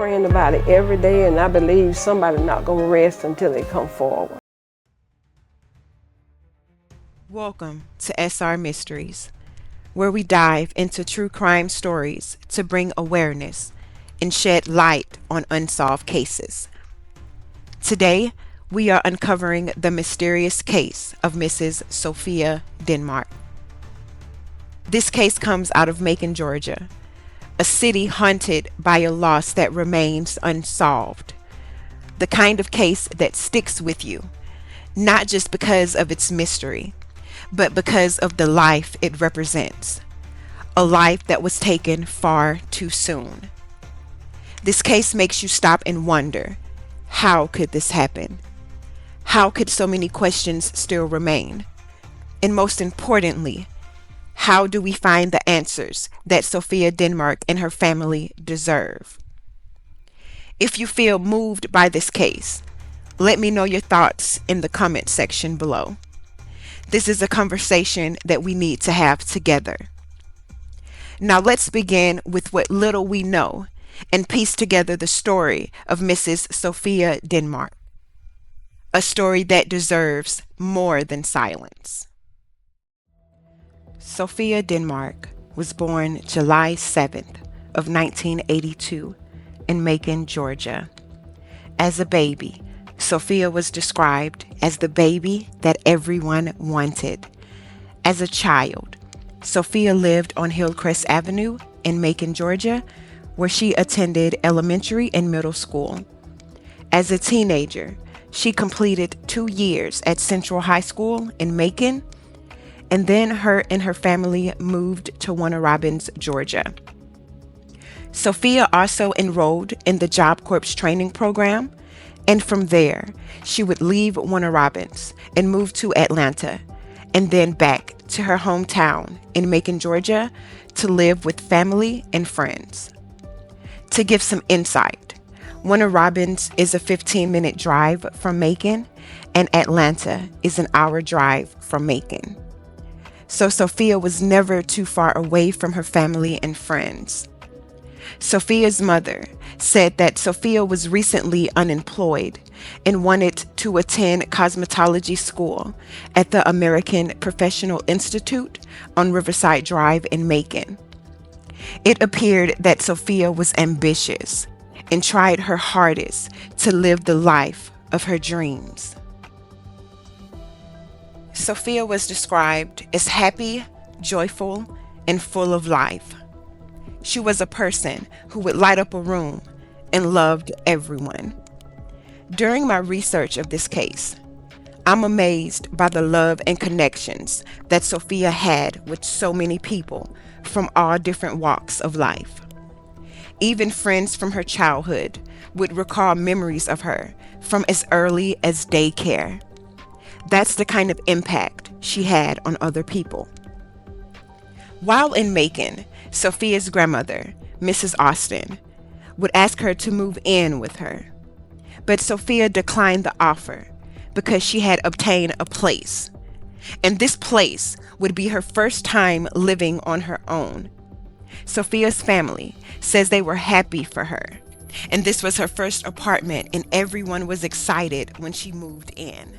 praying about it every day, and I believe somebody not going to rest until they come forward. Welcome to SR Mysteries, where we dive into true crime stories to bring awareness and shed light on unsolved cases. Today, we are uncovering the mysterious case of Mrs. Sofia Denmark. This case comes out of Macon, Georgia, a city haunted by a loss that remains unsolved. The kind of case that sticks with you, not just because of its mystery, but because of the life it represents. A life that was taken far too soon. This case makes you stop and wonder, how could this happen? How could so many questions still remain? And most importantly, how do we find the answers that Sofia Denmark and her family deserve? If you feel moved by this case, let me know your thoughts in the comment section below. This is a conversation that we need to have together. Now let's begin with what little we know and piece together the story of Mrs. Sofia Denmark. A story that deserves more than silence. Sofia Denmark was born July 7th of 1982 in Macon, Georgia. As a baby, Sofia was described as the baby that everyone wanted. As a child, Sofia lived on Hillcrest Avenue in Macon, Georgia, where she attended elementary and middle school. As a teenager, she completed 2 years at Central High School in Macon, and then her and her family moved to Warner Robins, Georgia. Sofia also enrolled in the Job Corps training program, and from there, she would leave Warner Robins and move to Atlanta, and then back to her hometown in Macon, Georgia, to live with family and friends. To give some insight, Warner Robins is a 15-minute drive from Macon, and Atlanta is an hour drive from Macon. So Sofia was never too far away from her family and friends. Sofia's mother said that Sofia was recently unemployed and wanted to attend cosmetology school at the American Professional Institute on Riverside Drive in Macon. It appeared that Sofia was ambitious and tried her hardest to live the life of her dreams. Sofia was described as happy, joyful, and full of life. She was a person who would light up a room and loved everyone. During my research of this case, I'm amazed by the love and connections that Sofia had with so many people from all different walks of life. Even friends from her childhood would recall memories of her from as early as daycare. That's the kind of impact she had on other people. While in Macon, Sofia's grandmother, Mrs. Austin, would ask her to move in with her. But Sofia declined the offer because she had obtained a place. And this place would be her first time living on her own. Sofia's family says they were happy for her. And this was her first apartment, and everyone was excited when she moved in.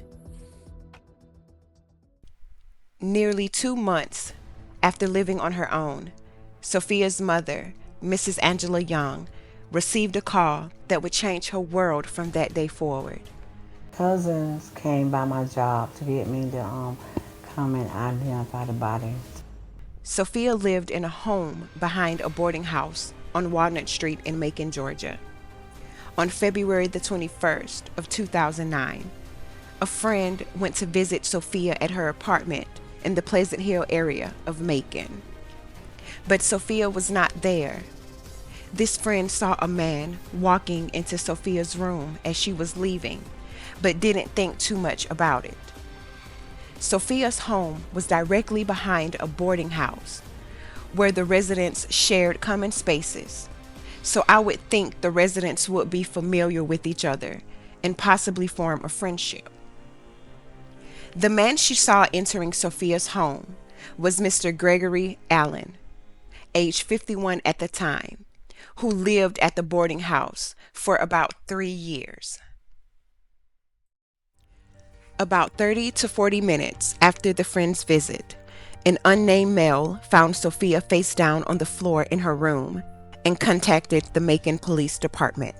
Nearly 2 months after living on her own, Sofia's mother, Mrs. Angela Young, received a call that would change her world from that day forward. Cousins came by my job to get me to come and identify the body. Sofia lived in a home behind a boarding house on Walnut Street in Macon, Georgia. On February the 21st of 2009, a friend went to visit Sofia at her apartment in the Pleasant Hill area of Macon. But Sofia was not there. This friend saw a man walking into Sofia's room as she was leaving, but didn't think too much about it. Sofia's home was directly behind a boarding house where the residents shared common spaces, so I would think the residents would be familiar with each other and possibly form a friendship. The man she saw entering Sofia's home was Mr. Gregory Allen, age 51 at the time, who lived at the boarding house for about 3 years. About 30 to 40 minutes after the friend's visit, an unnamed male found Sofia face down on the floor in her room and contacted the Macon Police Department.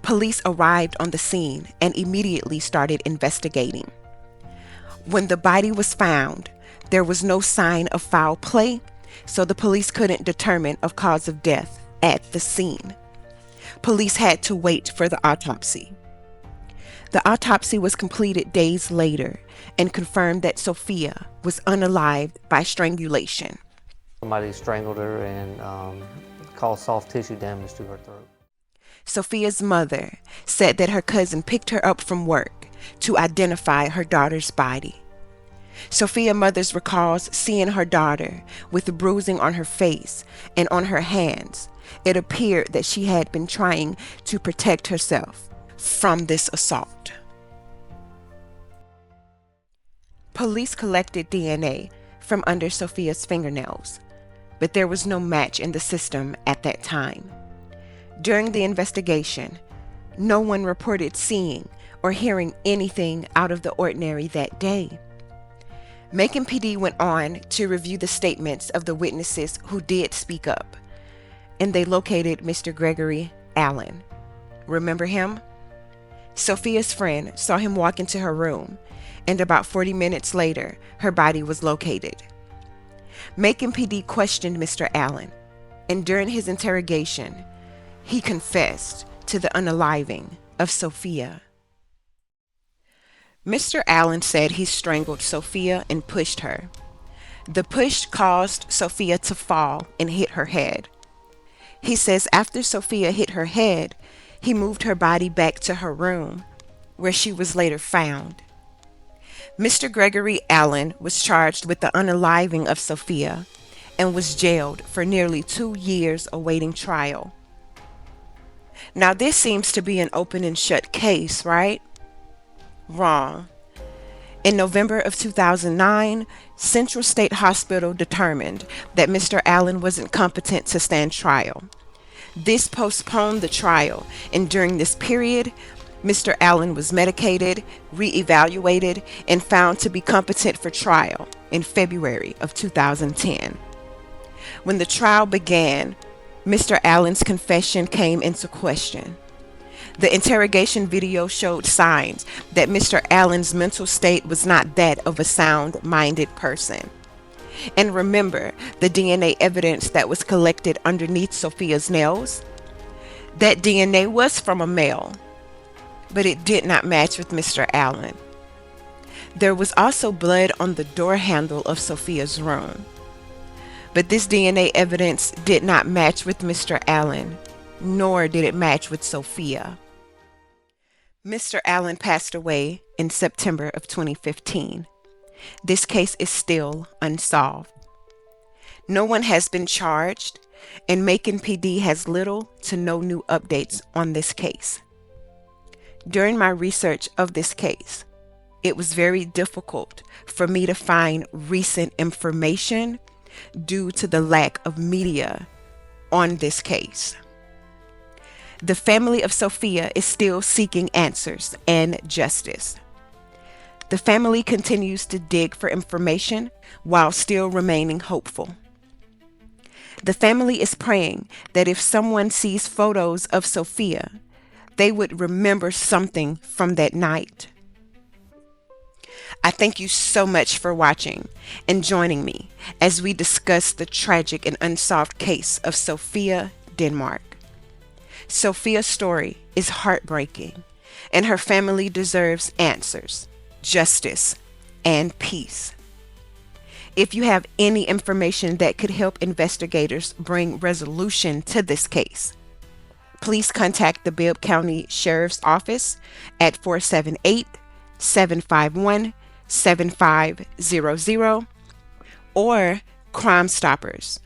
Police arrived on the scene and immediately started investigating. When the body was found, there was no sign of foul play, so the police couldn't determine a cause of death at the scene. Police had to wait for the autopsy. The autopsy was completed days later and confirmed that Sofia was unalived by strangulation. Somebody strangled her and caused soft tissue damage to her throat. Sofia's mother said that her cousin picked her up from work to identify her daughter's body. Sofia's mother recalls seeing her daughter with bruising on her face and on her hands. It appeared that she had been trying to protect herself from this assault. Police collected DNA from under Sofia's fingernails, but there was no match in the system at that time. During the investigation, no one reported seeing or hearing anything out of the ordinary that day. Macon PD went on to review the statements of the witnesses who did speak up, and they located Mr. Gregory Allen. Remember him? Sofia's friend saw him walk into her room, and about 40 minutes later, her body was located. Macon PD questioned Mr. Allen, and during his interrogation, he confessed to the unaliving of Sofia. Mr. Allen said he strangled Sofia and pushed her. The push caused Sofia to fall and hit her head. He says after Sofia hit her head, he moved her body back to her room, where she was later found. Mr. Gregory Allen was charged with the unaliving of Sofia and was jailed for nearly 2 years awaiting trial. Now this seems to be an open and shut case, right? Wrong. In November of 2009, Central State Hospital determined that Mr. Allen wasn't competent to stand trial. This postponed the trial, and during this period, Mr. Allen was medicated, re-evaluated, and found to be competent for trial in February of 2010. When the trial began, Mr. Allen's confession came into question. The interrogation video showed signs that Mr. Allen's mental state was not that of a sound-minded person. And remember the DNA evidence that was collected underneath Sofia's nails? That DNA was from a male, but it did not match with Mr. Allen. There was also blood on the door handle of Sofia's room, but this DNA evidence did not match with Mr. Allen, nor did it match with Sofia. Mr. Allen passed away in September of 2015. This case is still unsolved. No one has been charged, and Macon PD has little to no new updates on this case. During my research of this case, it was very difficult for me to find recent information due to the lack of media on this case. The family of Sofia is still seeking answers and justice. The family continues to dig for information while still remaining hopeful. The family is praying that if someone sees photos of Sofia, they would remember something from that night. I thank you so much for watching and joining me as we discuss the tragic and unsolved case of Sofia Denmark. Sofia's story is heartbreaking, and her family deserves answers, justice, and peace. If you have any information that could help investigators bring resolution to this case, please contact the Bibb County Sheriff's Office at 478-751-7500 or Crime Stoppers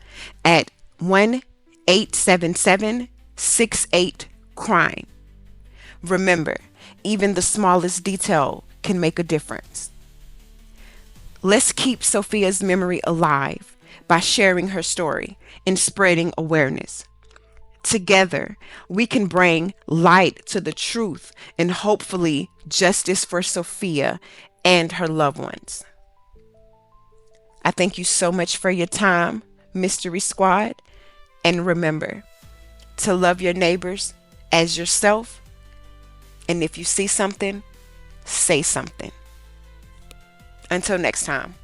at 1-877-68-CRIME. Remember, even the smallest detail can make a difference. Let's keep Sofia's memory alive by sharing her story and spreading awareness. Together, we can bring light to the truth and hopefully justice for Sofia and her loved ones. I thank you so much for your time, Mystery Squad. And remember to love your neighbors as yourself. And if you see something, say something. Until next time.